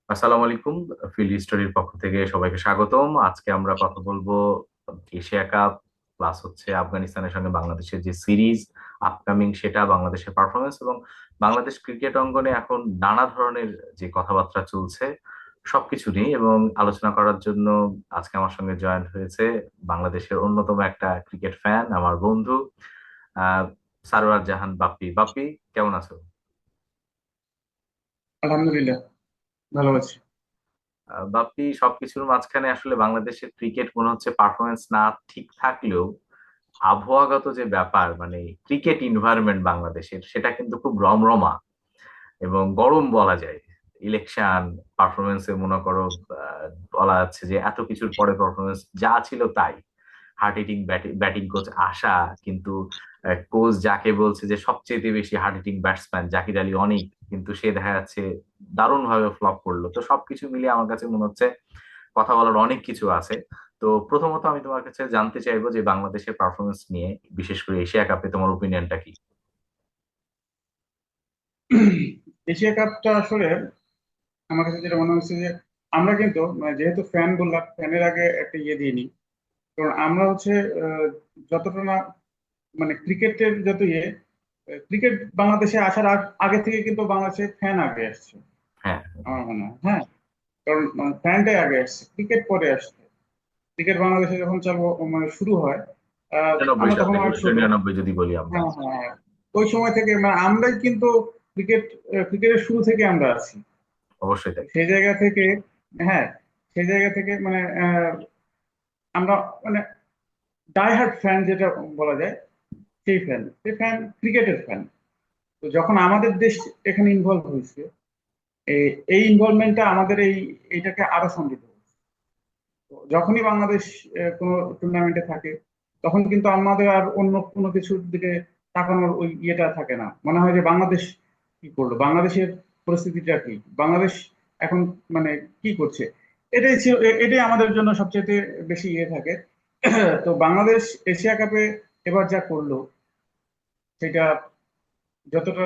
আসসালামু আলাইকুম। ফিল্ড স্টোরির পক্ষ থেকে সবাইকে স্বাগতম। আজকে আমরা কথা বলবো এশিয়া কাপ প্লাস হচ্ছে আফগানিস্তানের সঙ্গে বাংলাদেশের যে সিরিজ আপকামিং, সেটা বাংলাদেশের পারফরমেন্স এবং বাংলাদেশ ক্রিকেট অঙ্গনে এখন নানা ধরনের যে কথাবার্তা চলছে সবকিছু নিয়ে এবং আলোচনা করার জন্য আজকে আমার সঙ্গে জয়েন হয়েছে বাংলাদেশের অন্যতম একটা ক্রিকেট ফ্যান, আমার বন্ধু আহ সারোয়ার জাহান বাপ্পি। বাপ্পি, কেমন আছো? আলহামদুলিল্লাহ, ভালো আছি। বাপ্পি, সবকিছুর মাঝখানে আসলে বাংলাদেশের ক্রিকেট মনে হচ্ছে পারফরমেন্স না ঠিক থাকলেও আবহাওয়াগত যে ব্যাপার, মানে ক্রিকেট ইনভায়রনমেন্ট বাংলাদেশের, সেটা কিন্তু খুব রমরমা এবং গরম বলা যায়। ইলেকশন, পারফরমেন্সে মনে করো বলা যাচ্ছে যে এত কিছুর পরে পারফরমেন্স যা ছিল তাই। হার্ড হিটিং ব্যাটিং কোচ আশা, কিন্তু কোচ যাকে বলছে যে সবচেয়ে বেশি hard hitting batsman Zakir Ali Anik, কিন্তু সে দেখা যাচ্ছে দারুণ ভাবে ফ্লপ করলো। তো সবকিছু মিলিয়ে আমার কাছে মনে হচ্ছে কথা বলার অনেক কিছু আছে। তো প্রথমত আমি তোমার কাছে জানতে চাইবো যে বাংলাদেশের পারফরমেন্স নিয়ে, বিশেষ করে এশিয়া কাপে তোমার ওপিনিয়নটা কি? এশিয়া কাপটা আসলে আমার কাছে যেটা মনে হচ্ছে যে আমরা কিন্তু যেহেতু ফ্যান বললাম, ফ্যানের আগে একটা ইয়ে দিয়ে নিই। কারণ আমরা হচ্ছে আহ, যতটা না মানে ক্রিকেটের যত ক্রিকেট বাংলাদেশে আসার আগে থেকে কিন্তু বাংলাদেশের ফ্যান আগে আসছে হ্যাঁ, আমার মনে হয়। হ্যাঁ, কারণ ফ্যানটাই আগে আসছে, ক্রিকেট পরে আসছে। ক্রিকেট বাংলাদেশে যখন চালু শুরু হয়, 99 আমরা তখন সালে, অনেক ছোট। 1999 যদি বলি আমরা। হ্যাঁ, হ্যাঁ, হ্যাঁ। ওই সময় থেকে আমরাই কিন্তু ক্রিকেট ক্রিকেটের শুরু থেকে আমরা আছি অবশ্যই তাই। সেই জায়গা থেকে। হ্যাঁ, সেই জায়গা থেকে আমরা মানে ডাই হার্ড ফ্যান যেটা বলা যায়, সেই ফ্যান ক্রিকেটের ফ্যান। তো যখন আমাদের দেশ এখানে ইনভলভ হয়েছে, এই ইনভলভমেন্টটা আমাদের এইটাকে আরো সমৃদ্ধ করেছে। তো যখনই বাংলাদেশ কোনো টুর্নামেন্টে থাকে, তখন কিন্তু আমাদের আর অন্য কোনো কিছুর দিকে তাকানোর ওই ইয়েটা থাকে না। মনে হয় যে বাংলাদেশ কি করলো, বাংলাদেশের পরিস্থিতিটা কি, বাংলাদেশ এখন মানে কি করছে। এটাই আমাদের জন্য সবচেয়ে বেশি ইয়ে থাকে। তো বাংলাদেশ এশিয়া কাপে এবার যা করলো, সেটা যতটা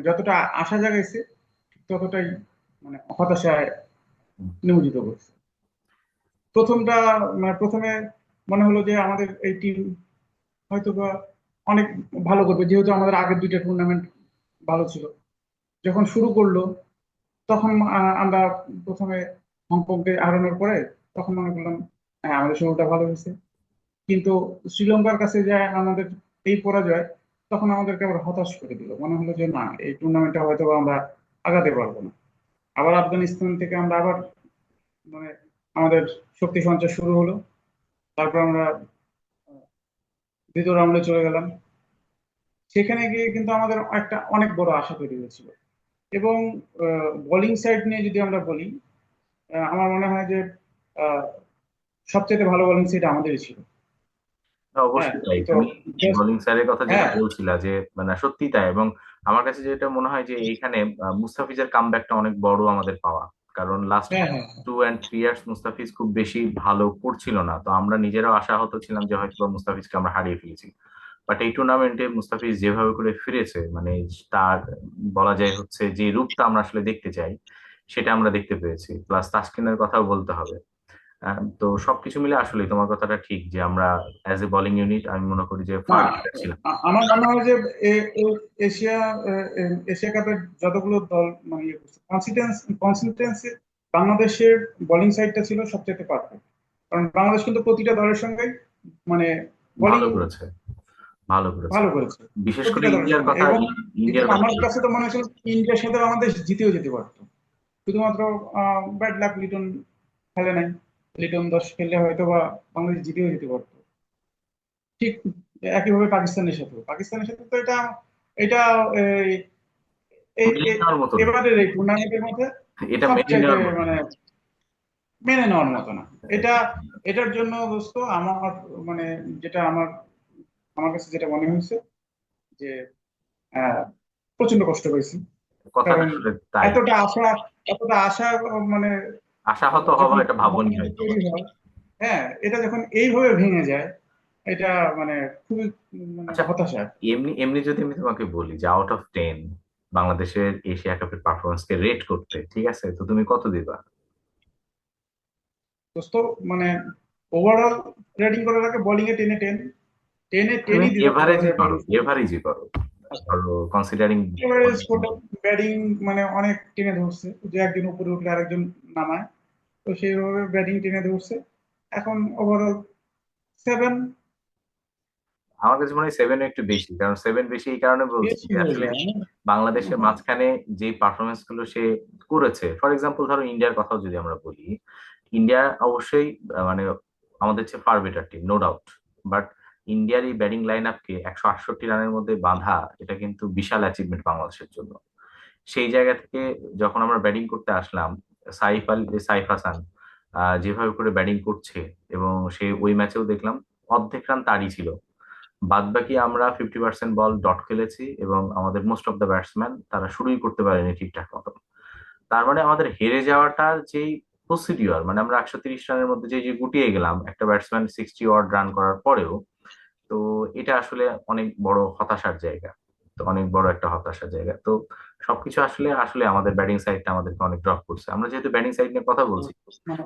যতটা আশা জাগাইছে, ঠিক ততটাই হতাশায় নিমজ্জিত করছে। প্রথমটা প্রথমে মনে হলো যে আমাদের এই টিম হয়তো বা অনেক ভালো করবে, যেহেতু আমাদের আগের দুইটা টুর্নামেন্ট ভালো ছিল। যখন শুরু করলো, তখন আমরা প্রথমে হংকংকে হারানোর পরে তখন মনে করলাম হ্যাঁ, আমাদের শুরুটা ভালো হয়েছে। কিন্তু শ্রীলঙ্কার কাছে যায় আমাদের এই পরাজয়, তখন আমাদেরকে আবার হতাশ করে দিল। মনে হলো যে না, এই টুর্নামেন্টটা হয়তো বা আমরা আগাতে পারবো না। আবার আফগানিস্তান থেকে আমরা আবার মানে আমাদের শক্তি সঞ্চার শুরু হলো। তারপর আমরা দ্বিতীয় রাউন্ডে চলে গেলাম। সেখানে গিয়ে কিন্তু আমাদের একটা অনেক বড় আশা তৈরি হয়েছিল। এবং বোলিং সাইড নিয়ে যদি আমরা বলি, আমার মনে হয় যে আহ, সবচেয়ে ভালো বোলিং সাইড আমাদেরই ছিল। না, হ্যাঁ, অবশ্যই তাই। তো তুমি just- বোলিং স্যারের কথা যেটা হ্যাঁ, বলছিলা যে মানে সত্যি তাই। এবং আমার কাছে যেটা মনে হয় যে এইখানে মুস্তাফিজের কামব্যাকটা অনেক বড় আমাদের পাওয়া। কারণ লাস্ট হ্যাঁ, হ্যাঁ, 2 and 3 ইয়ার্স মুস্তাফিজ খুব বেশি ভালো করছিল না, তো আমরা নিজেরাও আশাহত ছিলাম যে হয়তো বা মুস্তাফিজকে আমরা হারিয়ে ফেলেছি। বাট এই টুর্নামেন্টে মুস্তাফিজ যেভাবে করে ফিরেছে, মানে তার বলা যায় হচ্ছে যে রূপটা আমরা আসলে দেখতে চাই, সেটা আমরা দেখতে পেয়েছি। প্লাস তাসকিনের কথাও বলতে হবে। তো সবকিছু মিলে আসলে তোমার কথাটা ঠিক যে আমরা অ্যাজ এ বোলিং ইউনিট আমি মনে করি যে না, ফার বেটার ছিলাম। আমার মনে হয় যে এশিয়া এশিয়া কাপের যতগুলো দল কনসিস্টেন্সি, বাংলাদেশের বোলিং সাইডটা ছিল সবচেয়ে পারফেক্ট। কারণ বাংলাদেশ কিন্তু প্রতিটা দলের সঙ্গে মানে বোলিং ভালো করেছে, ভালো করেছে। ভালো করেছে, বিশেষ করে প্রতিটা দলের ইন্ডিয়ার সঙ্গে। কথা, এবং ইন্ডিয়ার ইভেন কথা আমার কাছে বলছি। তো মনে হয়েছিল ইন্ডিয়ার সাথে বাংলাদেশ জিতেও যেতে পারতো। শুধুমাত্র ব্যাড লাক, লিটন খেলে নাই। লিটন 10 খেললে হয়তো বা বাংলাদেশ জিতেও যেতে পারতো। ঠিক একইভাবে পাকিস্তানের সাথে তো এটা এটা এই এই- মেনে এই- নেওয়ার মতো না। এবারের এই টুর্নামেন্টের মধ্যে এটা মেনে সবচাইতে নেওয়ার মতো মানে না। মেনে নেওয়ার মতো না। এটা এটার জন্য দোস্ত আমার মানে যেটা আমার আমার কাছে যেটা মনে হয়েছে যে আহ, প্রচন্ড কষ্ট পেয়েছি। কথাটা কারণ আসলে তাই। এতটা আশা এতটা আশা মানে আশাহত হওয়া যখন এটা ভাবনি মনের মধ্যে হয়তো বা। তৈরি হয়, হ্যাঁ, এটা যখন এইভাবে ভেঙে যায়, এটা খুবই আচ্ছা, হতাশা। এমনি এমনি যদি আমি তোমাকে বলি যে আউট অফ 10, বাংলাদেশের এশিয়া কাপের পারফরমেন্স কে রেট করতে, ঠিক আছে? তো তুমি কত দিবা? দোস্ত, মানে ওভারঅল রেটিং করার আগে বোলিং এ টেনে টেন, টেনে তুমি টেনই দিতে বলা এভারেজই যায় করো, ব্যাটিং সাইডে। এভারেজই করো, ধরো কনসিডারিং। এভারেজ ব্যাটিং মানে অনেক টেনে ধরছে, যে একজন উপরে উঠলে আরেকজন নামায়, তো সেইভাবে ব্যাটিং টেনে ধরছে। এখন ওভারঅল 7। আমার কাছে মনে হয় 7 একটু বেশি, কারণ 7 বেশি এই কারণে বলছি বেশি যে হয়ে আসলে যায় বাংলাদেশের হ্যাঁ। মাঝখানে যে পারফরমেন্স গুলো সে করেছে, ফর এক্সাম্পল ধরো ইন্ডিয়ার কথাও যদি আমরা বলি, ইন্ডিয়া অবশ্যই মানে আমাদের চেয়ে far better team, no doubt. But ইন্ডিয়ার এই ব্যাটিং লাইন আপকে 168 রানের মধ্যে বাঁধা, এটা কিন্তু বিশাল অ্যাচিভমেন্ট বাংলাদেশের জন্য। সেই জায়গা থেকে যখন আমরা ব্যাটিং করতে আসলাম, সাইফ হাসান যেভাবে করে ব্যাটিং করছে, এবং সে ওই ম্যাচেও দেখলাম অর্ধেক রান তারই ছিল। বাদ বাকি আমরা 50% বল ডট খেলেছি, এবং আমাদের মোস্ট অফ দ্য ব্যাটসম্যান তারা শুরুই করতে পারেনি ঠিকঠাক মতো। তার মানে আমাদের হেরে যাওয়াটার যেই প্রসিডিওর, মানে আমরা 130 রানের মধ্যে যে যে গুটিয়ে গেলাম একটা ব্যাটসম্যান 60 রান করার পরেও, তো এটা আসলে অনেক বড় হতাশার জায়গা। তো অনেক বড় একটা হতাশার জায়গা। তো সবকিছু আসলে আসলে আমাদের ব্যাটিং সাইডটা আমাদেরকে অনেক ড্রপ করছে। আমরা যেহেতু ব্যাটিং সাইড নিয়ে কথা বলছি, মানে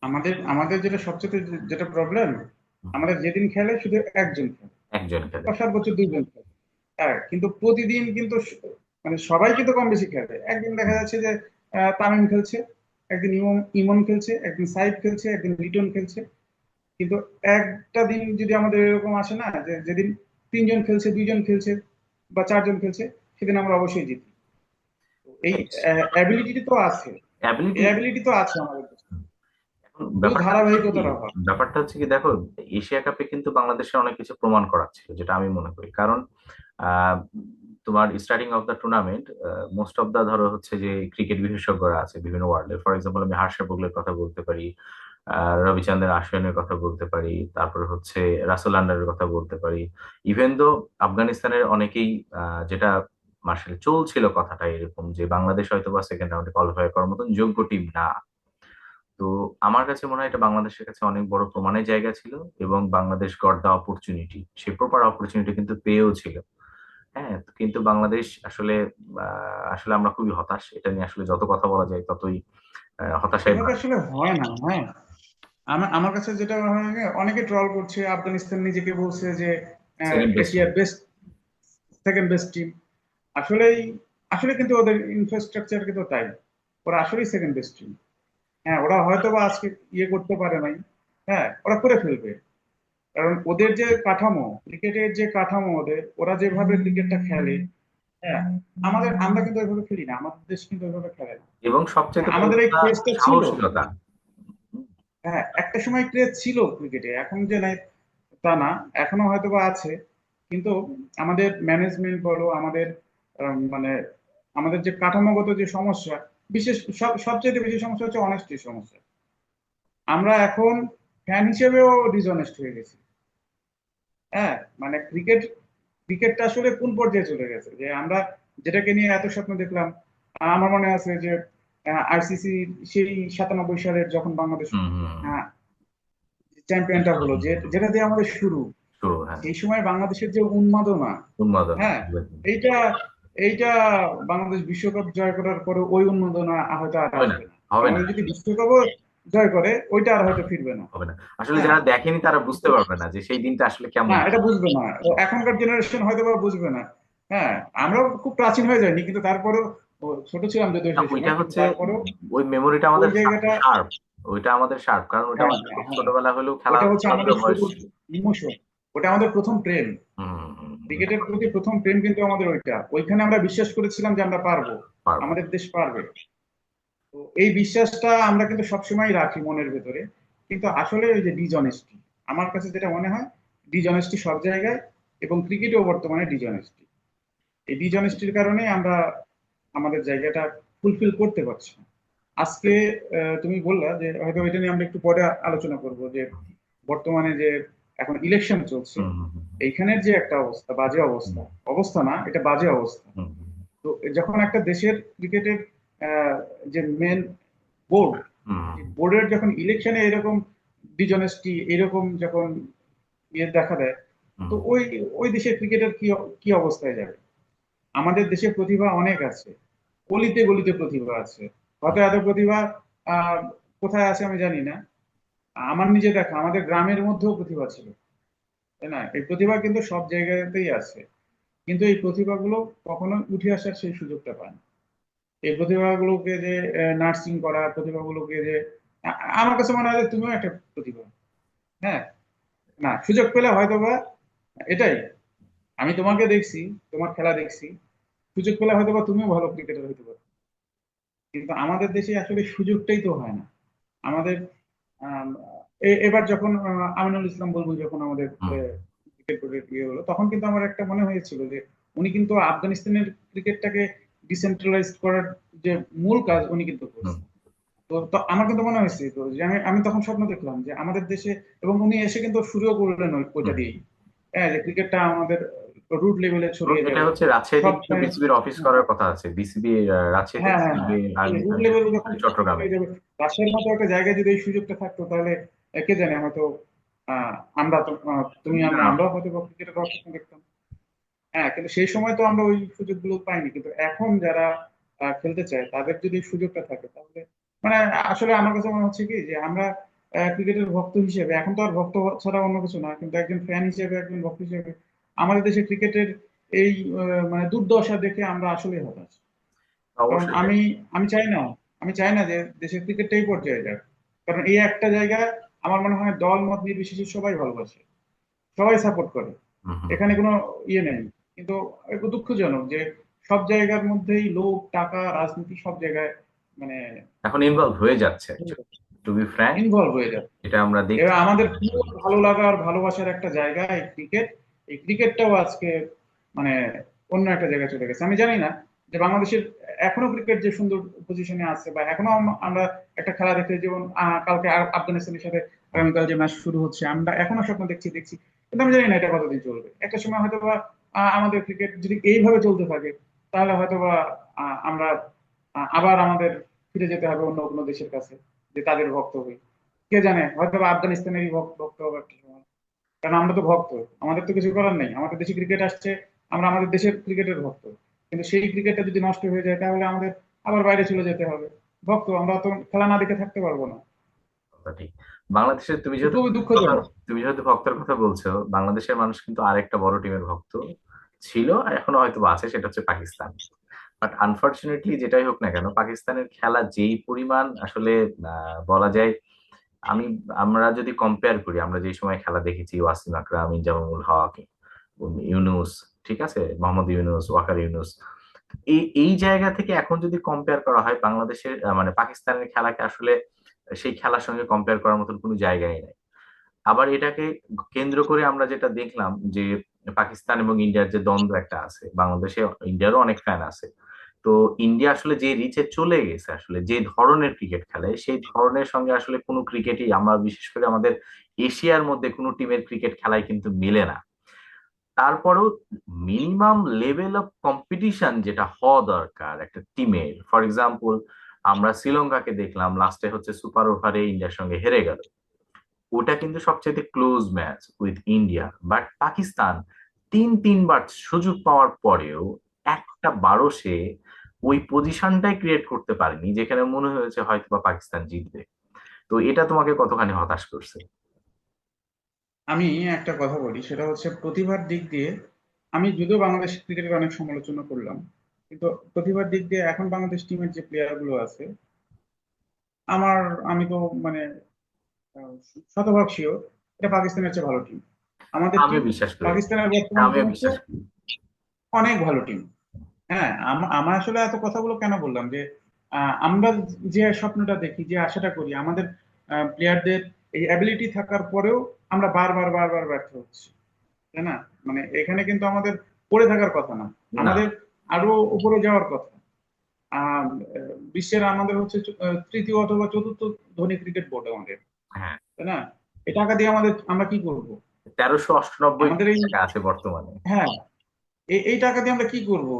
আমাদের আমাদের যেটা সবচেয়ে যেটা প্রবলেম, আমাদের যেদিন খেলে শুধু একজন খেলে একজন খেলে। বা সর্বোচ্চ দুইজন খেলে। হ্যাঁ, কিন্তু প্রতিদিন কিন্তু মানে সবাই কিন্তু কম বেশি খেলে। একদিন দেখা যাচ্ছে যে তামিম খেলছে, একদিন ইমন ইমন খেলছে, একদিন সাইদ খেলছে, একদিন লিটন খেলছে। কিন্তু একটা দিন যদি আমাদের এরকম আসে না, যে যেদিন তিনজন খেলছে, দুইজন খেলছে বা চারজন খেলছে, সেদিন আমরা অবশ্যই জিতি। তো এই অ্যাবিলিটি তো আছে, এই অ্যাবিলিটি। অ্যাবিলিটি তো আছে আমাদের কাছে, শুধু ব্যাপারটা হচ্ছে কি, ধারাবাহিকতার অভাব। ব্যাপারটা হচ্ছে কি দেখো, এশিয়া কাপে কিন্তু বাংলাদেশের অনেক কিছু প্রমাণ করার ছিল, যেটা আমি মনে করি। কারণ আহ, তোমার starting of the tournament, most of the ধরো হচ্ছে যে ক্রিকেট বিশেষজ্ঞরা আছে বিভিন্ন ওয়ার্ল্ডে, ফর এক্সাম্পল আমি হার্ষা ভোগলের কথা বলতে পারি, রবিচন্দ্রন আশ্বিনের কথা বলতে পারি, তারপরে হচ্ছে রাসেল আন্ডারের কথা বলতে পারি। ইভেন দো আফগানিস্তানের অনেকেই যেটা মার্শাল চলছিল কথাটা এরকম যে বাংলাদেশ হয়তো বা সেকেন্ড রাউন্ডে কোয়ালিফাই করার মতন যোগ্য টিম না। তো আমার কাছে মনে হয় এটা বাংলাদেশের কাছে অনেক বড় প্রমাণের জায়গা ছিল, এবং বাংলাদেশ গট দা অপরচুনিটি, সে প্রপার অপরচুনিটি কিন্তু পেয়েও ছিল। হ্যাঁ, কিন্তু বাংলাদেশ আসলে আসলে আমরা খুবই হতাশ, এটা নিয়ে আসলে যত কথা বলা যায় ততই হতাশায় এভাবে ভরা। আসলে হয় না। হ্যাঁ, আমার আমার কাছে যেটা মনে হয়, অনেকে ট্রল করছে, আফগানিস্তান নিজেকে বলছে যে সেকেন্ড বেস্ট টিম। এশিয়ার বেস্ট, সেকেন্ড বেস্ট টিম। আসলেই, আসলে কিন্তু ওদের ইনফ্রাস্ট্রাকচার কিন্তু তাই, ওরা আসলেই সেকেন্ড বেস্ট টিম। হ্যাঁ, ওরা হয়তো বা আজকে ইয়ে করতে পারে নাই, হ্যাঁ ওরা করে ফেলবে। কারণ ওদের যে কাঠামো, ক্রিকেটের যে কাঠামো ওদের, ওরা যেভাবে ক্রিকেটটা খেলে, হ্যাঁ, আমরা কিন্তু ওইভাবে খেলি না, আমাদের দেশ কিন্তু ওইভাবে খেলে না। এবং হ্যাঁ, সবচেয়ে বড় আমাদের এই কথা, ক্রেজটা ছিল। সাহসিকতা। হ্যাঁ, একটা সময় ক্রেজ ছিল ক্রিকেটে, এখন যে নাই তা না, এখনো হয়তো বা আছে। কিন্তু আমাদের ম্যানেজমেন্ট বলো, আমাদের মানে আমাদের যে কাঠামোগত যে সমস্যা, বিশেষ সবচেয়ে বেশি সমস্যা হচ্ছে অনেস্টির সমস্যা। আমরা এখন ফ্যান হিসেবেও ডিসঅনেস্ট হয়ে গেছি। হ্যাঁ, মানে ক্রিকেটটা আসলে কোন পর্যায়ে চলে গেছে, যে আমরা যেটাকে নিয়ে এত স্বপ্ন দেখলাম। আমার মনে আছে যে আইসিসি সেই 97 সালের যখন বাংলাদেশ হম হম। চ্যাম্পিয়নটা হলো, যে যেটা দিয়ে আমাদের শুরু, শুরু, হ্যাঁ। সেই সময় বাংলাদেশের যে উন্মাদনা, উন্মাদনা। হ্যাঁ, এইটা এইটা বাংলাদেশ বিশ্বকাপ জয় করার পরে ওই উন্মাদনা হয়তো আর হবে না, আসবে না। হবে না, বাংলাদেশ যদি বিশ্বকাপও জয় করে, ওইটা আর হয়তো ফিরবে না। হবে না। আসলে হ্যাঁ, যারা দেখেনি তারা বুঝতে পারবে না যে সেই দিনটা আসলে না কেমন এটা ছিল। বুঝবে না, ও এখনকার জেনারেশন হয়তো বা বুঝবে না। হ্যাঁ, আমরাও খুব প্রাচীন হয়ে যায়নি, কিন্তু তারপরেও ছোট ছিলাম যদিও না, সেই ওইটা সময়, কিন্তু হচ্ছে তারপরেও ওই মেমোরিটা ওই আমাদের জায়গাটা। শার্প। ওইটা আমাদের শার্প, কারণ ওইটা হ্যাঁ আমাদের হ্যাঁ খুব হ্যাঁ, ছোটবেলা হলেও ওটা হচ্ছে খেলাধুলার আমাদের বয়স। শুরুর ইমোশন, ওটা আমাদের প্রথম প্রেম। ক্রিকেটের হুম। প্রতি প্রথম প্রেম কিন্তু আমাদের ওইটা, ওইখানে আমরা বিশ্বাস করেছিলাম যে আমরা পারবো, পারবো। আমাদের দেশ পারবে। তো এই বিশ্বাসটা আমরা কিন্তু সবসময় রাখি মনের ভেতরে। কিন্তু আসলে ওই যে ডিজনেস্টি, আমার কাছে যেটা মনে হয়, ডিজনেস্টি সব জায়গায়, এবং ক্রিকেটেও বর্তমানে ডিজনেস্টি। এই ডিজনেস্টির কারণে আমরা আমাদের জায়গাটা ফুলফিল করতে পারছি না। আজকে তুমি বললা যে হয়তো এটা নিয়ে আমরা একটু পরে আলোচনা করব, যে বর্তমানে যে এখন ইলেকশন চলছে, হুম হুম হুম এইখানের যে একটা অবস্থা, বাজে অবস্থা, হুম অবস্থা না, এটা বাজে অবস্থা। হুম হুম তো যখন একটা দেশের ক্রিকেটের যে মেন বোর্ড, হুম বোর্ডের যখন ইলেকশনে এরকম ডিজনেস্টি, এরকম যখন ইয়ে দেখা দেয়, হুম তো হুম। ওই ওই দেশের ক্রিকেটের কি কি অবস্থায় যাবে? আমাদের দেশে প্রতিভা অনেক আছে, গলিতে গলিতে প্রতিভা আছে। হয়তো এত প্রতিভা আহ কোথায় আছে আমি জানি না। আমার নিজে দেখা আমাদের গ্রামের মধ্যেও প্রতিভা ছিল, তাই না? এই প্রতিভা কিন্তু সব জায়গাতেই আছে, কিন্তু এই প্রতিভাগুলো কখনো উঠে আসার সেই সুযোগটা পায় না। এই প্রতিভাগুলোকে যে নার্সিং করা, প্রতিভাগুলোকে যে আমার কাছে মনে হয় যে তুমিও একটা প্রতিভা। হ্যাঁ, না সুযোগ পেলে হয়তো বা এটাই, আমি তোমাকে দেখছি, তোমার খেলা দেখছি, সুযোগ পেলে হয়তো বা তুমিও ভালো ক্রিকেটার হতে পারো। কিন্তু আমাদের দেশে আসলে সুযোগটাই তো হয় না আমাদের। আম, এবার যখন আমিনুল ইসলাম বুলবুল যখন আমাদের হুম ক্রিকেট বোর্ডের ইয়ে হলো, তখন কিন্তু আমার একটা মনে হয়েছিল যে উনি কিন্তু আফগানিস্তানের ক্রিকেটটাকে ডিসেন্ট্রালাইজ করার যে মূল কাজ উনি কিন্তু হুম। করছেন। তো তো আমার কিন্তু মনে হয়েছে তো যে আমি আমি তখন স্বপ্ন দেখলাম যে আমাদের দেশে, এবং উনি এসে কিন্তু শুরুও করলেন ওইটা হুম। দিয়েই, হ্যাঁ, যে ক্রিকেটটা আমাদের রুট লেভেলে এবং ছড়িয়ে এটা যাবে হচ্ছে রাজশাহীতে সব। কিন্তু বিসিবির অফিস করার কথা আছে, বিসিবি রাজশাহীতে, হ্যাঁ হ্যাঁ হ্যাঁ, বিসিবি রুট লেভেলে যখন চট্টগ্রামে। ছড়িয়ে যাবে, রাজশাহীর মতো একটা জায়গায় যদি এই সুযোগটা থাকতো, তাহলে কে জানে হয়তো আমরা তো তুমি আমরা না, আমরাও হয়তো ক্রিকেটের স্বপ্ন দেখতাম। হ্যাঁ, কিন্তু সেই সময় তো আমরা ওই সুযোগগুলো পাইনি, কিন্তু এখন যারা খেলতে চায় তাদের যদি এই সুযোগটা থাকে, তাহলে মানে আসলে আমার কাছে মনে হচ্ছে কি যে আমরা ক্রিকেটের ভক্ত হিসেবে, এখন তো আর ভক্ত ছাড়া অন্য কিছু না, কিন্তু একজন ফ্যান হিসেবে, একজন ভক্ত হিসেবে আমাদের দেশে ক্রিকেটের এই মানে দুর্দশা দেখে আমরা আসলে হতাশ। কারণ অবশ্যই তাই। আমি আমি চাই না, আমি চাই না যে দেশের ক্রিকেটটাই পর্যায়ে যাক। কারণ এই একটা জায়গা আমার মনে হয় দল মত নির্বিশেষে সবাই ভালোবাসে, সবাই সাপোর্ট করে, হুম হুম এখানে হুম। কোনো ইয়ে নেই। কিন্তু একটু দুঃখজনক যে সব জায়গার মধ্যেই লোভ, টাকা, রাজনীতি সব জায়গায় মানে এখন ইনভলভ হয়ে যাচ্ছে, টু বি ফ্র্যাঙ্ক, ইনভলভ হয়ে যাচ্ছে। এটা আমরা এবার দেখছি। আমাদের প্রিয় ভালো লাগার ভালোবাসার একটা জায়গা এই ক্রিকেট, এই ক্রিকেটটাও আজকে মানে অন্য একটা জায়গায় চলে গেছে। আমি জানি না যে বাংলাদেশের এখনো ক্রিকেট যে সুন্দর পজিশনে আছে, বা এখনো আমরা একটা খেলা দেখতে, যেমন কালকে আফগানিস্তানের সাথে আগামীকাল যে ম্যাচ শুরু হচ্ছে, আমরা এখনো স্বপ্ন দেখছি, কিন্তু আমি জানি না এটা কতদিন চলবে। একটা সময় হয়তো বা আমাদের ক্রিকেট যদি এইভাবে চলতে থাকে, তাহলে হয়তো বা আমরা আবার আমাদের ফিরে যেতে হবে অন্য কোনো দেশের কাছে, যে তাদের ভক্ত হই। কে জানে হয়তো বা আফগানিস্তানেরই ভক্ত হবে একটা সময়। কারণ আমরা তো ভক্ত, আমাদের তো কিছু করার নেই, আমাদের দেশে ক্রিকেট আসছে, আমরা আমাদের দেশের ক্রিকেটের ভক্ত। কিন্তু সেই ক্রিকেটটা যদি নষ্ট হয়ে যায়, তাহলে আমাদের আবার বাইরে চলে যেতে হবে। ভক্ত আমরা তো খেলা না দেখে থাকতে পারবো না। কথা ঠিক। বাংলাদেশের তুমি তো যেহেতু খুবই দুঃখজনক। তুমি যেহেতু ভক্তের কথা বলছো, বাংলাদেশের মানুষ কিন্তু আরেকটা বড় টিমের ভক্ত ছিল, আর এখনো হয়তো বা আছে, সেটা হচ্ছে পাকিস্তান। বাট আনফরচুনেটলি যেটাই হোক না কেন, পাকিস্তানের খেলা যেই পরিমাণ আসলে বলা যায়, আমি আমরা যদি কম্পেয়ার করি, আমরা যে সময় খেলা দেখেছি, ওয়াসিম আকরাম, ইনজামামুল হক, ইউনুস, ঠিক আছে, মোহাম্মদ ইউনুস, ওয়াকার ইউনুস, এই এই জায়গা থেকে এখন যদি কম্পেয়ার করা হয় বাংলাদেশের মানে পাকিস্তানের খেলাকে, আসলে সেই খেলার সঙ্গে কম্পেয়ার করার মতন কোনো জায়গায় নেই। আবার এটাকে কেন্দ্র করে আমরা যেটা দেখলাম যে পাকিস্তান এবং ইন্ডিয়ার যে দ্বন্দ্ব একটা আছে, বাংলাদেশে ইন্ডিয়ারও অনেক ফ্যান আছে। তো ইন্ডিয়া আসলে যে রিচে চলে গেছে, আসলে যে ধরনের ক্রিকেট খেলে, সেই ধরনের সঙ্গে আসলে কোনো ক্রিকেটই, আমরা বিশেষ করে আমাদের এশিয়ার মধ্যে কোনো টিমের ক্রিকেট খেলায় কিন্তু মেলে না। তারপরেও মিনিমাম লেভেল অফ কম্পিটিশন যেটা হওয়া দরকার একটা টিমের, ফর এক্সাম্পল আমরা শ্রীলঙ্কাকে দেখলাম লাস্টে হচ্ছে সুপার ওভারে ইন্ডিয়ার সঙ্গে হেরে গেল, ওটা কিন্তু সবচেয়ে close match with India. But Pakistan তিনবার সুযোগ পাওয়ার পরেও একটা বারো সে ওই পজিশনটাই ক্রিয়েট করতে পারেনি যেখানে মনে হয়েছে হয়তো বা পাকিস্তান জিতবে। তো এটা তোমাকে কতখানি হতাশ করছে? আমি একটা কথা বলি, সেটা হচ্ছে প্রতিভার দিক দিয়ে আমি যদিও বাংলাদেশ ক্রিকেটের অনেক সমালোচনা করলাম, কিন্তু প্রতিভার দিক দিয়ে এখন বাংলাদেশ টিমের যে প্লেয়ার গুলো আছে, আমার আমি তো মানে আহ, শতভাগ শিওর এটা পাকিস্তানের চেয়ে ভালো টিম। আমাদের আমিও টিম বিশ্বাস করি এটা। পাকিস্তানের বর্তমান আমিও টিমের বিশ্বাস চেয়ে করি। অনেক ভালো টিম। হ্যাঁ, আমার আসলে এত কথাগুলো কেন বললাম যে আমরা যে স্বপ্নটা দেখি, যে আশাটা করি, আমাদের প্লেয়ারদের এই অ্যাবিলিটি থাকার পরেও আমরা বারবার ব্যর্থ হচ্ছি, তাই না? মানে এখানে কিন্তু আমাদের পড়ে থাকার কথা না, না। আমাদের আরো উপরে যাওয়ার কথা। আহ বিশ্বের আমাদের হচ্ছে তৃতীয় অথবা চতুর্থ ধনী ক্রিকেট বোর্ড আমাদের, হ্যাঁ, তাই না? এই টাকা দিয়ে আমাদের আমরা কি করব? 1398 আমাদের কোটি এই, টাকা আছে বর্তমানে। হ্যাঁ, এই টাকা দিয়ে আমরা কি করব?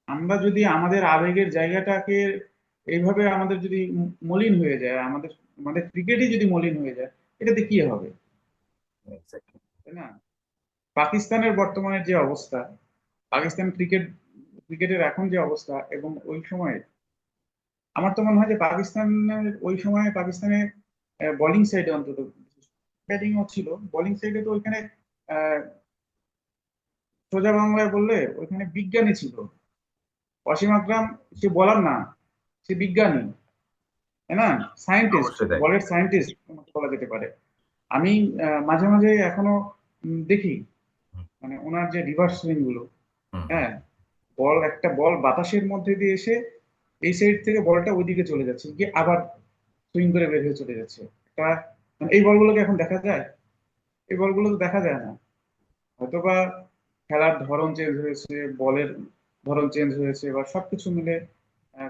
আমরা যদি আমাদের আবেগের জায়গাটাকে এইভাবে আমাদের যদি মলিন হয়ে যায়, আমাদের আমাদের ক্রিকেটই যদি মলিন হয়ে যায়, এটাতে কি হবে? Exactly. তাই না? পাকিস্তানের বর্তমানে যে অবস্থা, পাকিস্তান ক্রিকেট ক্রিকেটের এখন যে অবস্থা এবং ওই সময়ে, আমার তো মনে হয় যে পাকিস্তানের ওই সময়ে পাকিস্তানের বোলিং সাইডে অন্তত, ব্যাটিংও ছিল, বোলিং সাইডে তো ওইখানে আহ, সোজা বাংলায় বললে ওইখানে বিজ্ঞানী ছিল। ওয়াসিম আকরাম সে বলার না, সে বিজ্ঞানী, তাই না? সায়েন্টিস্ট, অবশ্যই তাই। বলের সায়েন্টিস্ট বলা যেতে পারে। আমি মাঝে মাঝে এখনো দেখি হুম, মানে ওনার যে রিভার্স সুইং গুলো, হুম, হুম। হ্যাঁ, একটা বল বাতাসের মধ্যে দিয়ে এসে এই সাইড থেকে বলটা ওইদিকে চলে যাচ্ছে, গিয়ে আবার সুইং করে বের হয়ে চলে যাচ্ছে। এটা মানে এই বলগুলোকে এখন দেখা যায়? এই বলগুলো তো দেখা যায় না। হয়তোবা খেলার ধরন চেঞ্জ হয়েছে, বলের ধরন চেঞ্জ হয়েছে, বা সবকিছু মিলে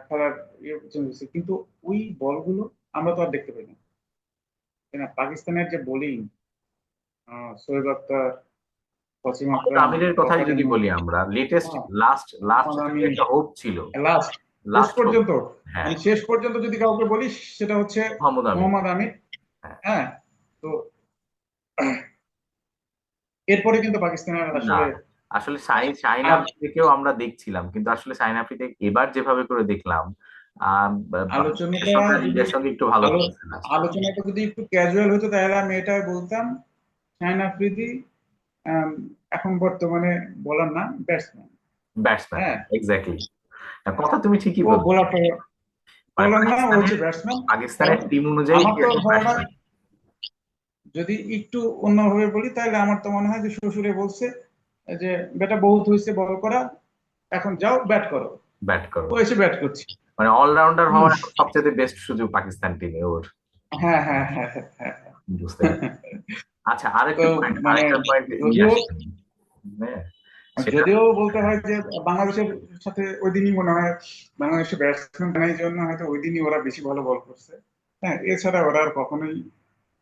খেলার ইয়ে চেঞ্জ হয়েছে, কিন্তু ওই বলগুলো আমরা তো আর দেখতে পাই না, তাই না? পাকিস্তানের যে বোলিং, শোয়েব আখতার, ওয়াসিম মোহাম্মদ আকরাম, আমিরের কথাই ওয়াকার যদি রিয়ান, বলি, আমরা লেটেস্ট হ্যাঁ, লাস্ট লাস্ট মোহাম্মদ যদি আমির, একটা হোপ ছিল, লাস্ট, শেষ লাস্ট হোপ। পর্যন্ত, হ্যাঁ, মানে শেষ পর্যন্ত যদি কাউকে বলিস সেটা হচ্ছে মোহাম্মদ আমির। মোহাম্মদ আমির। হ্যাঁ। হ্যাঁ। তো এরপরে কিন্তু পাকিস্তানের না, আসলে আসলে শাহিন আর আফ্রিদিকেও আমরা দেখছিলাম, কিন্তু আসলে শাহিন আফ্রিদি এবার যেভাবে করে দেখলাম, বাংলাদেশের আলোচনাটা সঙ্গে আর যদি ইন্ডিয়ার সঙ্গে একটু ভালো আলো খেলছে না। আলোচনাটা যদি একটু ক্যাজুয়াল হতো তাহলে আমি এটাই বলতাম, শাহিন আফ্রিদি আম, এখন বর্তমানে বলার না, ব্যাটসম্যান। ব্যাটসম্যান, হ্যাঁ, এক্স্যাক্টলি। কথা তুমি ঠিকই ও বলছো। বোলার, মানে বোলার না, ও পাকিস্তানের হচ্ছে ব্যাটসম্যান। পাকিস্তানের কারণ টিম অনুযায়ী আমার কি তো এখন ধারণা, ব্যাটসম্যান। যদি একটু অন্যভাবে বলি তাহলে আমার তো মনে হয় যে শ্বশুরে বলছে যে বেটা বহুত হয়েছে বল করা, এখন যাও ব্যাট করো। ব্যাট করো। ও এসে ব্যাট করছে। মানে অলরাউন্ডার হুম। হওয়ার এখন সবচেয়ে বেস্ট সুযোগ পাকিস্তান টিমে ওর। হ্যাঁ, হ্যাঁ, হ্যাঁ, হ্যাঁ, হ্যাঁ। বুঝতে পারছি। আচ্ছা, তো মানে আরেকটা পয়েন্ট নিয়ে যদিও আসি আমি। হ্যাঁ, সেটা যদিও বলতে হয় যে বাংলাদেশের সাথে ওই দিনই মনে হয় বাংলাদেশের ব্যাটসম্যান বানাই জন্য হয়তো ওই দিনই ওরা বেশি ভালো বল করছে। হ্যাঁ, এছাড়া ওরা আর কখনোই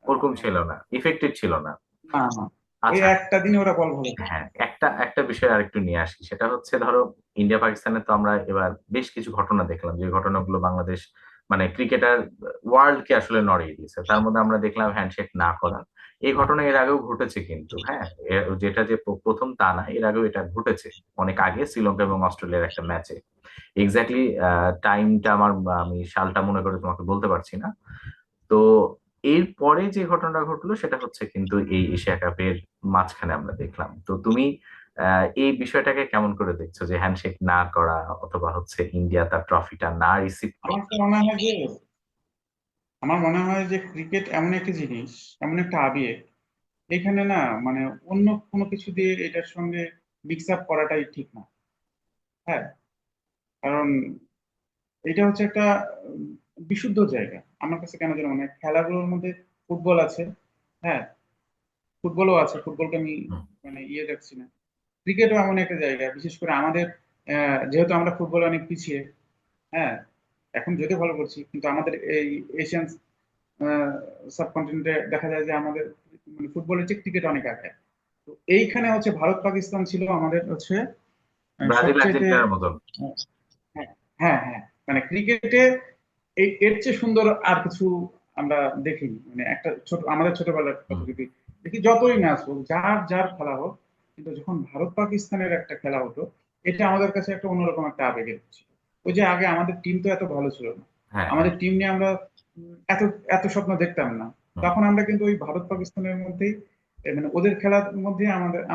ওরকম মানে, ছিল না, ইফেক্টিভ ছিল না। না না, ওই আচ্ছা। একটা দিনে ওরা বল ভালো করছে। হ্যাঁ, একটা একটা বিষয় আরেকটু নিয়ে আসি, সেটা হচ্ছে ধরো ইন্ডিয়া পাকিস্তানে তো আমরা এবার বেশ কিছু ঘটনা দেখলাম, যে ঘটনাগুলো বাংলাদেশ মানে ক্রিকেটার ওয়ার্ল্ড কে আসলে নড়িয়ে দিয়েছে। তার মধ্যে আমরা দেখলাম হ্যান্ডশেক না করা। এই ঘটনা এর আগেও ঘটেছে কিন্তু, হ্যাঁ, যেটা যে প্রথম তা না, এর আগেও এটা ঘটেছে অনেক আগে শ্রীলঙ্কা এবং অস্ট্রেলিয়ার একটা ম্যাচে। এক্স্যাক্টলি টাইমটা আমি সালটা মনে করে তোমাকে বলতে পারছি না। তো এর পরে যে ঘটনাটা ঘটলো সেটা হচ্ছে কিন্তু এই এশিয়া কাপের মাঝখানে আমরা দেখলাম। তো তুমি এই বিষয়টাকে কেমন করে দেখছো, যে হ্যান্ডশেক না করা, অথবা হচ্ছে ইন্ডিয়া তার ট্রফিটা না রিসিভ আমার করা? তো মনে হয় যে আমার মনে হয় যে ক্রিকেট এমন একটা জিনিস, এমন একটা আবেগ, এখানে না মানে অন্য কোনো কিছু দিয়ে এটার সঙ্গে মিক্স আপ করাটাই ঠিক না। হ্যাঁ, কারণ এটা হচ্ছে একটা উম, বিশুদ্ধ জায়গা আমার কাছে, কেন যেন মনে হয় খেলাগুলোর মধ্যে ফুটবল আছে, হ্যাঁ, ফুটবলও আছে, ফুটবলকে আমি হুম, মানে ইয়ে দেখছি না। ক্রিকেটও এমন একটা জায়গা, বিশেষ করে আমাদের যেহেতু আমরা ফুটবলে অনেক পিছিয়ে, হ্যাঁ, এখন যদিও ভালো করছি, কিন্তু আমাদের এই এশিয়ান সাবকন্টিনেন্টে দেখা যায় যে আমাদের মানে ফুটবলের চেয়ে ক্রিকেট অনেক আগে। তো এইখানে হচ্ছে ভারত পাকিস্তান ছিল আমাদের হচ্ছে ব্রাজিল সবচেয়ে, আর্জেন্টিনার মতন। হ্যাঁ, হ্যাঁ, হ্যাঁ, মানে ক্রিকেটে এর চেয়ে সুন্দর আর কিছু আমরা দেখিনি। মানে একটা ছোট আমাদের ছোটবেলার হুম, কথা যদি দেখি, যতই ম্যাচ হোক, যার যার খেলা হোক, কিন্তু যখন ভারত পাকিস্তানের একটা খেলা হতো, এটা আমাদের কাছে একটা অন্যরকম একটা আবেগের ছিল। ওই যে আগে আমাদের টিম তো এত ভালো ছিল না, হ্যাঁ, হ্যাঁ। আমাদের টিম নিয়ে আমরা এত এত স্বপ্ন দেখতাম না। হুম। তখন আমরা কিন্তু ওই ভারত পাকিস্তানের মধ্যেই মানে ওদের খেলার মধ্যে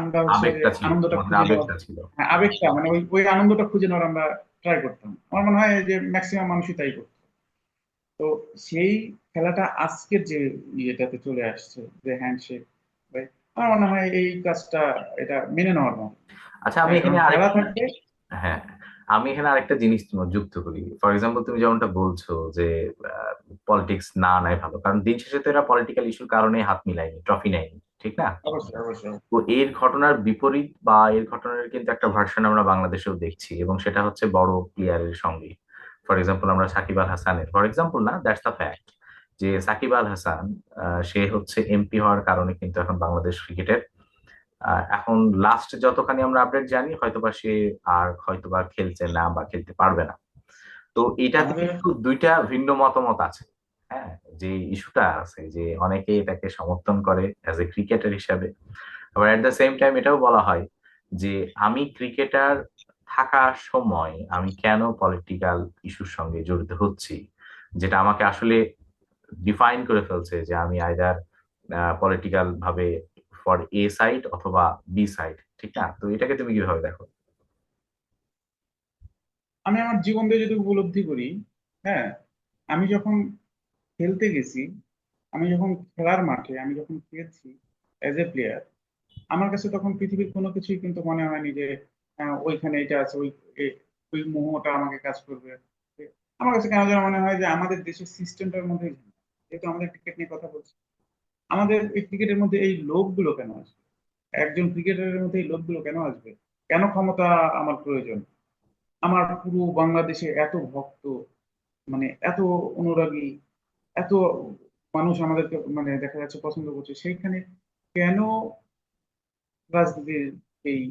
আমরা হচ্ছে যে আবেগটা ছিল, আনন্দটা আমাদের খুঁজে নেওয়ার, আবেগটা ছিল। হ্যাঁ, আবেগটা মানে ওই ওই আনন্দটা খুঁজে নেওয়ার আমরা ট্রাই করতাম। আমার মনে হয় যে ম্যাক্সিমাম মানুষই তাই করতো। তো সেই খেলাটা আজকের যে ইয়েটাতে চলে আসছে, যে হ্যান্ডশেক, আমার মনে হয় এই কাজটা এটা মেনে নেওয়ার মতো। আচ্ছা, আমি হ্যাঁ, এখানে কারণ খেলা আরেকটা, থাকবে। হ্যাঁ, আমি এখানে আরেকটা জিনিস তোমার যুক্ত করি। ফর এক্সাম্পল, তুমি যেমনটা বলছো যে পলিটিক্স না নাই ভালো, কারণ দিন শেষে তো এরা পলিটিক্যাল ইস্যুর কারণে হাত মিলায়নি, ট্রফি নেয়নি, ঠিক না? অবশ্যই, অবশ্যই। তো এর ঘটনার বিপরীত বা এর ঘটনার কিন্তু একটা ভার্সন আমরা বাংলাদেশেও দেখছি, এবং সেটা হচ্ছে বড় প্লেয়ারের সঙ্গে। ফর এক্সাম্পল, আমরা সাকিব আল হাসানের, ফর এক্সাম্পল না, দ্যাটস দ্য ফ্যাক্ট, যে সাকিব আল হাসান সে হচ্ছে এমপি হওয়ার কারণে কিন্তু এখন বাংলাদেশ ক্রিকেটের এখন লাস্ট যতখানি আমরা আপডেট জানি, হয়তোবা সে আর হয়তোবা খেলছে না বা খেলতে পারবে না। তো এটাতে আমাদের কিন্তু দুইটা ভিন্ন মতামত আছে। হ্যাঁ, যে ইস্যুটা আছে যে অনেকে এটাকে সমর্থন করে অ্যাজ এ ক্রিকেটার হিসাবে, আবার এট দ্য সেম টাইম এটাও বলা হয় যে আমি ক্রিকেটার, থাকার সময় আমি কেন পলিটিক্যাল ইস্যুর সঙ্গে জড়িত হচ্ছি, যেটা আমাকে আসলে ডিফাইন করে ফেলছে যে আমি আইদার পলিটিক্যাল ভাবে ফর এ সাইড অথবা বি সাইড, ঠিক না? তো এটাকে তুমি কিভাবে দেখো? আমি আমার জীবন দিয়ে যদি উপলব্ধি করি, হ্যাঁ, আমি যখন খেলতে গেছি, আমি যখন খেলার মাঠে আমি যখন খেলছি এজ এ প্লেয়ার, আমার কাছে তখন পৃথিবীর কোনো কিছুই কিন্তু মনে হয়নি যে ওইখানে এটা আছে, ওই মোহটা আমাকে কাজ করবে। আমার কাছে কেন যেন মনে হয় যে আমাদের দেশের সিস্টেমটার মধ্যে, যেহেতু আমাদের ক্রিকেট নিয়ে কথা বলছি, আমাদের এই ক্রিকেটের মধ্যে এই লোভগুলো কেন আসবে? একজন ক্রিকেটারের মধ্যে এই লোভগুলো কেন আসবে? কেন ক্ষমতা আমার প্রয়োজন? আমার পুরো বাংলাদেশে এত ভক্ত, মানে এত অনুরাগী, এত মানুষ আমাদেরকে মানে দেখা যাচ্ছে পছন্দ করছে, সেইখানে কেন রাজনীতির এই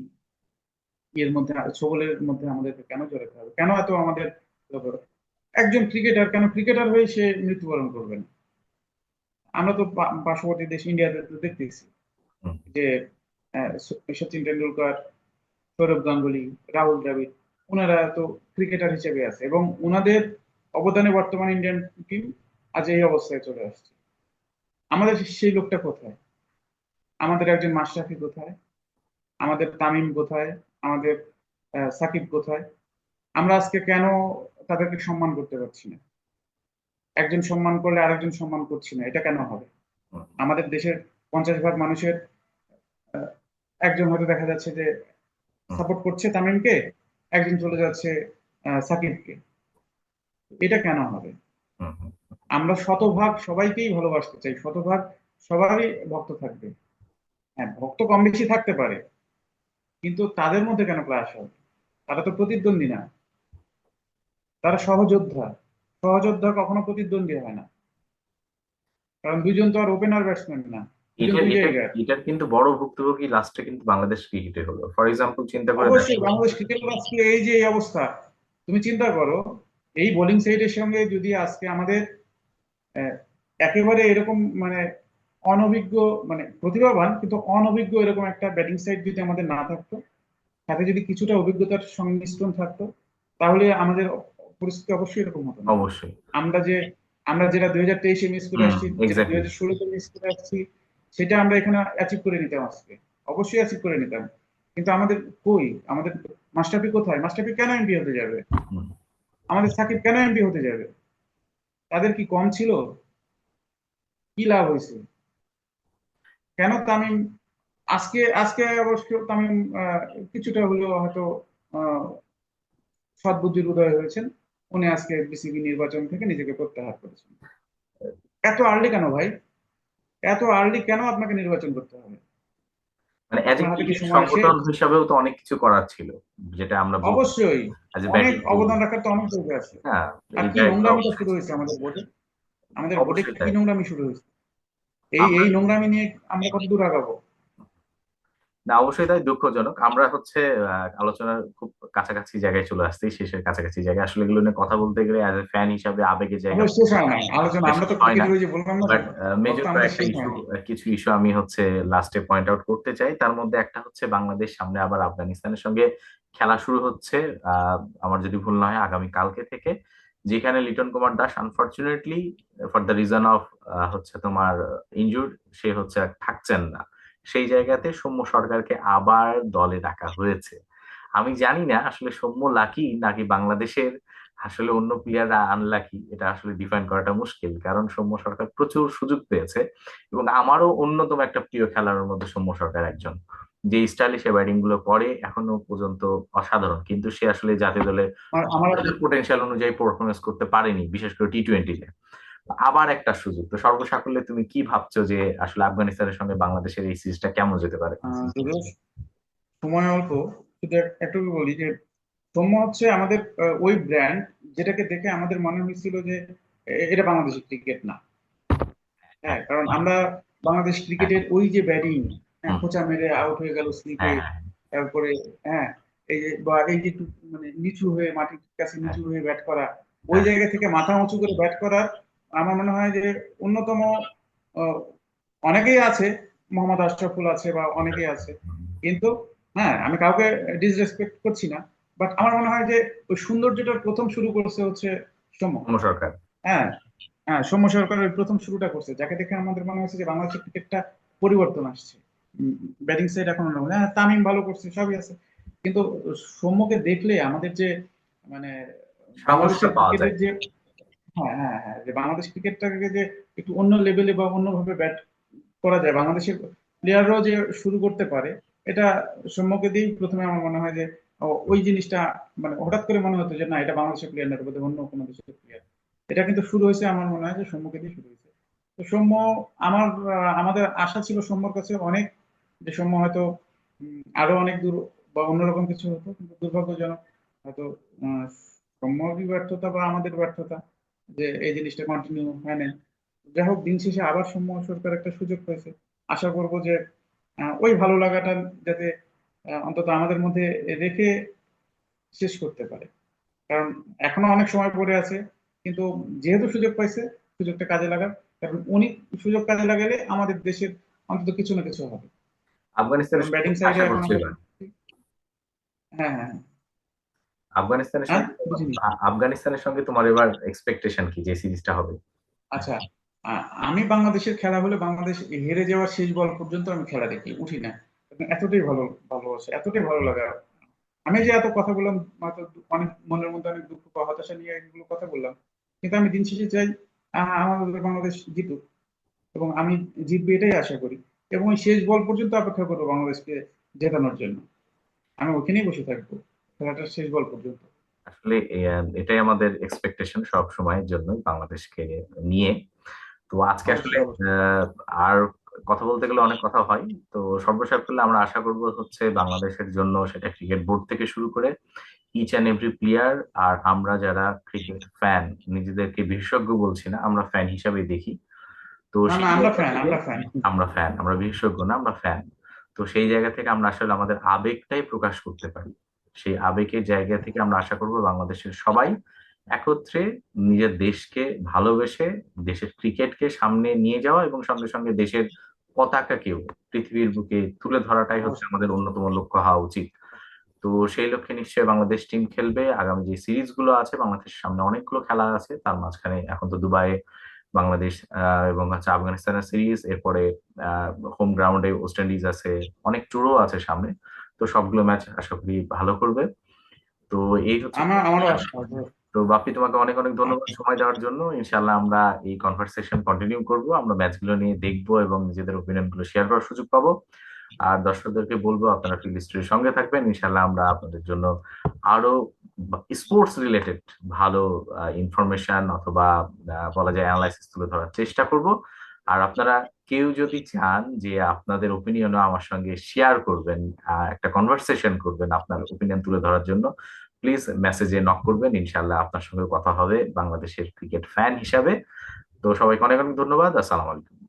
ইয়ের মধ্যে, ছবলের মধ্যে আমাদেরকে কেন জড়াতে হবে? কেন এত আমাদের ব্যাপার? একজন ক্রিকেটার কেন ক্রিকেটার হয়ে সে মৃত্যুবরণ করবেন? আমরা তো পার্শ্ববর্তী দেশ ইন্ডিয়াতে তো দেখতেছি হুম, যে সচিন টেন্ডুলকার, সৌরভ গাঙ্গুলি, রাহুল দ্রাবিড়, ওনারা তো ক্রিকেটার হিসেবে আছে এবং ওনাদের অবদানে বর্তমান ইন্ডিয়ান টিম আজ এই অবস্থায় চলে আসছে। আমাদের সেই লোকটা কোথায়? আমাদের একজন মাশরাফি কোথায়? আমাদের তামিম কোথায়? আমাদের সাকিব কোথায়? আমরা আজকে কেন তাদেরকে সম্মান করতে পারছি না? একজন সম্মান করলে আরেকজন সম্মান করছি না, এটা কেন হবে? হুম, আমাদের দেশের 50 ভাগ মানুষের আহ, একজন হয়তো দেখা যাচ্ছে যে হুম, সাপোর্ট করছে তামিমকে, একজন চলে যাচ্ছে সাকিবকে। এটা কেন হবে? হুম, হুম। আমরা শতভাগ সবাইকেই ভালোবাসতে চাই, শতভাগ সবারই ভক্ত থাকবে। হ্যাঁ, ভক্ত কম বেশি থাকতে পারে, কিন্তু তাদের মধ্যে কেন ক্লাশ হবে? তারা তো প্রতিদ্বন্দ্বী না, তারা সহযোদ্ধা। সহযোদ্ধা কখনো প্রতিদ্বন্দ্বী হয় না, কারণ দুইজন তো আর ওপেনার ব্যাটসম্যান না, দুজন এটা দুই এটা জায়গার। এটার কিন্তু বড় ভুক্তভোগী লাস্টে কিন্তু বাংলাদেশ ক্রিকেটে হলো। ফর এক্সাম্পল চিন্তা করে দেখো। অবশ্যই বাংলাদেশ ক্রিকেটের আজকে এই যে এই অবস্থা, তুমি চিন্তা করো, এই বোলিং সাইডের সঙ্গে যদি আজকে আমাদের আহ, একেবারে এরকম মানে অনভিজ্ঞ, মানে প্রতিভাবান কিন্তু অনভিজ্ঞ এরকম একটা ব্যাটিং সাইড যদি আমাদের না থাকতো, সাথে যদি কিছুটা অভিজ্ঞতার সংমিশ্রণ থাকতো, তাহলে আমাদের পরিস্থিতি অবশ্যই এরকম হতো না। অবশ্যই। আমরা যে আমরা যেটা 2023-এ মিস করে হুম, আসছি, যেটা দুই এক্স্যাক্টলি। হাজার ষোলোতে মিস করে আসছি, সেটা আমরা এখানে অ্যাচিভ করে নিতাম আজকে, অবশ্যই অ্যাচিভ করে নিতাম। কিন্তু আমাদের কই? আমাদের মাস্টারপি কোথায়? মাস্টারপি কেন এমপি হতে যাবে? আমাদের সাকিব কেন এমপি হতে যাবে? তাদের কি কম ছিল? কি লাভ হয়েছে? কেন তামিম আজকে আজকে অবশ্য তামিম কিছুটা হলেও হয়তো আহ, সদ্বুদ্ধির উদয় হয়েছেন, উনি আজকে বিসিবি নির্বাচন থেকে নিজেকে প্রত্যাহার করেছেন। এত আর্লি কেন ভাই? এত আর্লি কেন আপনাকে নির্বাচন করতে হবে? মানে অ্যাজ এ আপনার হাতে কি ক্রিকেট সময় সংগঠন শেষ? হিসাবেও তো অনেক কিছু করার ছিল, যেটা আমরা বলতে অবশ্যই, অ্যাজ এ অনেক ব্যাটিং টিম। অবদান রাখার তো অনেক জায়গা আছে। হ্যাঁ, আর কি এটা একটা নোংরামিটা অবশ্যই শুরু ছিল। হয়েছে আমাদের বোর্ডে? আমাদের বোর্ডে অবশ্যই কি তাই। নোংরামি শুরু হয়েছে? এই আমরা এই নোংরামি নিয়ে আমরা কত দূর আগাবো? না, অবশ্যই তাই, দুঃখজনক। আমরা হচ্ছে আলোচনার খুব কাছাকাছি জায়গায় চলে আসছি, শেষের কাছাকাছি জায়গায়। আসলে এগুলো নিয়ে কথা বলতে গেলে অ্যাজ এ ফ্যান হিসাবে আবেগের জায়গা আসলে শেষ হয় না আলোচনা, আসলে আমরা শেষ তো হয় না। ক্রিকেটের ওই যে বললাম না, বাট কথা মেজর আমাদের কয়েকটা শেষ ইস্যু, হয় না। কিছু ইস্যু আমি হচ্ছে লাস্টে পয়েন্ট আউট করতে চাই। তার মধ্যে একটা হচ্ছে বাংলাদেশ সামনে আবার আফগানিস্তানের সঙ্গে খেলা শুরু হচ্ছে, আহ, আমার যদি ভুল না হয় আগামী কালকে থেকে, যেখানে Liton Kumar Das unfortunately for the reason of হচ্ছে তোমার ইনজুর্ড, সে হচ্ছে আর থাকছেন না। সেই জায়গাতে সৌম্য সরকারকে আবার দলে ডাকা হয়েছে। আমি জানি না আসলে সৌম্য লাকি নাকি বাংলাদেশের আসলে অন্য প্লেয়াররা আনলাকি, এটা আসলে ডিফাইন করাটা মুশকিল, কারণ সৌম্য সরকার প্রচুর সুযোগ পেয়েছে। এবং আমারও অন্যতম একটা প্রিয় খেলোয়াড়ের মধ্যে সৌম্য সরকার একজন। যে স্টাইলে সে ব্যাটিং গুলো করে এখনো পর্যন্ত অসাধারণ, কিন্তু সে আসলে জাতীয় দলে আমার আমার পোটেনশিয়াল অনুযায়ী পারফরমেন্স করতে পারেনি, বিশেষ করে টি-টোয়েন্টিতে। আবার একটা সুযোগ। তো সর্বসাকুল্যে তুমি কি ভাবছো যে আসলে আফগানিস্তানের সঙ্গে বাংলাদেশের এই সিরিজটা কেমন যেতে পারে? যদিও সময় অল্প, শুধু একটু বলি যে সৌম্য হচ্ছে আমাদের ওই ব্র্যান্ড, যেটাকে দেখে আমাদের মনে হয়েছিল যে এটা বাংলাদেশের ক্রিকেট না। হ্যাঁ, হ্যাঁ, কারণ আমরা বাংলাদেশ হ্যাঁ, ক্রিকেটের ওই যে ব্যাটিং, হুম, খোঁচা মেরে আউট হয়ে গেল স্লিপে, হ্যাঁ, হ্যাঁ, তারপরে হ্যাঁ, এই যে বা এই যে একটু মানে নিচু হয়ে মাটির কাছে হ্যাঁ, নিচু হয়ে ব্যাট করা, ওই হ্যাঁ, জায়গা থেকে মাথা উঁচু করে ব্যাট করার আমার মনে হয় যে অন্যতম আহ, অনেকেই আছে, মোহাম্মদ আশরাফুল আছে বা অনেকেই আছে, হুম, কিন্তু হ্যাঁ, আমি কাউকে ডিসরেসপেক্ট করছি না, বাট আমার মনে হয় যে ওই সৌন্দর্যটার প্রথম শুরু করছে হচ্ছে সৌম্য। সৌম্য সরকার। হ্যাঁ, হ্যাঁ, সৌম্য সরকারের প্রথম শুরুটা করছে, যাকে দেখে আমাদের মনে হচ্ছে যে বাংলাদেশের ক্রিকেটটা পরিবর্তন আসছে। ব্যাটিং সাইড এখন অন্যরকম। হ্যাঁ, তামিম ভালো করছে, সবই আছে, কিন্তু সৌম্যকে দেখলে আমাদের যে মানে সাহসটা বাংলাদেশের পাওয়া যায়। ক্রিকেটের যে, হ্যাঁ, হ্যাঁ, হ্যাঁ, যে বাংলাদেশ ক্রিকেটটাকে যে একটু অন্য লেভেলে বা অন্যভাবে ব্যাট করা যায়, বাংলাদেশের প্লেয়াররাও যে শুরু করতে পারে, এটা সৌম্যকে দিয়েই প্রথমে আমার মনে হয় যে ওই জিনিসটা মানে হঠাৎ করে মনে হতো যে না, এটা বাংলাদেশের প্লেয়ার না, এটা বোধহয় অন্য কোনো দেশের প্লেয়ার। এটা কিন্তু শুরু হয়েছে আমার মনে হয় যে সৌম্যকে দিয়ে শুরু হয়েছে। তো সৌম্য, আমার আমাদের আশা ছিল সৌম্যর কাছে অনেক, যে সৌম্য হয়তো আরো অনেক দূর বা অন্যরকম কিছু হতো, কিন্তু দুর্ভাগ্যজনক হয়তো আহ, সৌম্যরই ব্যর্থতা বা আমাদের ব্যর্থতা যে এই জিনিসটা কন্টিনিউ হয় নাই। যাই হোক, দিন শেষে আবার সৌম্য সরকার একটা সুযোগ পেয়েছে। আশা করব যে ওই ভালো লাগাটা যাতে অন্তত আমাদের মধ্যে রেখে শেষ করতে পারে, কারণ এখনো অনেক সময় পড়ে আছে। কিন্তু যেহেতু সুযোগ পাইছে, সুযোগটা কাজে লাগার, কারণ উনি সুযোগ কাজে লাগালে আমাদের দেশের অন্তত কিছু না কিছু হবে। কারণ আফগানিস্তানের সঙ্গে ব্যাটিং কি সাইডে আশা এখন করছো আমাদের, এবার? হ্যাঁ, হ্যাঁ, আফগানিস্তানের হ্যাঁ, সঙ্গে বুঝিনি। আফগানিস্তানের সঙ্গে তোমার এবার এক্সপেকটেশন কি, যে সিরিজটা হবে? আচ্ছা, আমি বাংলাদেশের খেলা হলে বাংলাদেশ হেরে যাওয়ার শেষ বল পর্যন্ত আমি খেলা দেখি, উঠি না। কারণ এতটাই ভালোবাসে, এতটাই ভালো লাগা। আমি যে এত কথা বললাম, হয়তো অনেক মনের মধ্যে অনেক দুঃখ বা হতাশা নিয়ে এগুলো কথা বললাম, কিন্তু আমি দিন শেষে চাই আমাদের বাংলাদেশ জিতুক, এবং আমি জিতবে এটাই আশা করি। এবং ওই শেষ বল পর্যন্ত অপেক্ষা করবো বাংলাদেশকে জেতানোর জন্য। আমি ওখানেই বসে থাকবো খেলাটার শেষ বল পর্যন্ত। আসলে এটাই আমাদের এক্সপেকটেশন সব সময়ের জন্য বাংলাদেশকে নিয়ে। তো আজকে আসলে অবশ্যই, অবশ্যই। আহ, আর কথা বলতে গেলে অনেক কথা হয়। তো সর্বশেষ করলে আমরা আশা করব হচ্ছে বাংলাদেশের জন্য, সেটা ক্রিকেট বোর্ড থেকে শুরু করে ইচ অ্যান্ড এভরি প্লেয়ার, আর আমরা যারা ক্রিকেট ফ্যান, নিজেদেরকে বিশেষজ্ঞ বলছি না, আমরা ফ্যান হিসাবেই দেখি। তো না, না, সেই আমরা জায়গা ফ্যান, থেকে আমরা ফ্যান। আমরা ফ্যান, আমরা বিশেষজ্ঞ না, আমরা ফ্যান। তো সেই জায়গা থেকে আমরা আসলে আমাদের আবেগটাই প্রকাশ করতে পারি। সেই আবেগের জায়গা থেকে আমরা আশা করব বাংলাদেশের সবাই একত্রে নিজের দেশকে ভালোবেসে দেশের ক্রিকেটকে সামনে নিয়ে যাওয়া, এবং সঙ্গে সঙ্গে দেশের পতাকাকেও পৃথিবীর বুকে তুলে ধরাটাই হচ্ছে অবশ্যই। আমাদের অন্যতম লক্ষ্য হওয়া উচিত। তো সেই লক্ষ্যে নিশ্চয়ই বাংলাদেশ টিম খেলবে। আগামী যে সিরিজ গুলো আছে, বাংলাদেশের সামনে অনেকগুলো খেলা আছে, তার মাঝখানে এখন তো দুবাইয়ে বাংলাদেশ এবং হচ্ছে আফগানিস্তানের সিরিজ, এরপরে হোম গ্রাউন্ডে ওয়েস্ট ইন্ডিজ আছে, অনেক ট্যুরও আছে সামনে। তো সবগুলো ম্যাচ আশা করি ভালো করবে। তো এই হচ্ছে আমারও প্রত্যাশা। আশা আছে। তো বাপ্পি, তোমাকে অনেক অনেক ধন্যবাদ সময় দেওয়ার জন্য। ইনশাল্লাহ আমরা এই কনভারসেশন কন্টিনিউ করব, আমরা ম্যাচগুলো নিয়ে দেখবো এবং নিজেদের ওপিনিয়ন গুলো শেয়ার করার সুযোগ পাবো। আর দর্শকদেরকে বলবো আপনারা ফিল্ড হিস্ট্রির সঙ্গে থাকবেন। ইনশাল্লাহ আমরা আপনাদের জন্য আরো স্পোর্টস রিলেটেড ভালো ইনফরমেশন অথবা বলা যায় অ্যানালাইসিস তুলে ধরার চেষ্টা করব। আর আপনারা কেউ যদি চান যে আপনাদের ওপিনিয়নও আমার সঙ্গে শেয়ার করবেন, একটা কনভারসেশন করবেন আপনার ওপিনিয়ন তুলে ধরার জন্য, প্লিজ মেসেজে নক করবেন। ইনশাল্লাহ আপনার সঙ্গে কথা হবে বাংলাদেশের ক্রিকেট ফ্যান হিসাবে। তো সবাইকে অনেক অনেক ধন্যবাদ। আসসালামু আলাইকুম।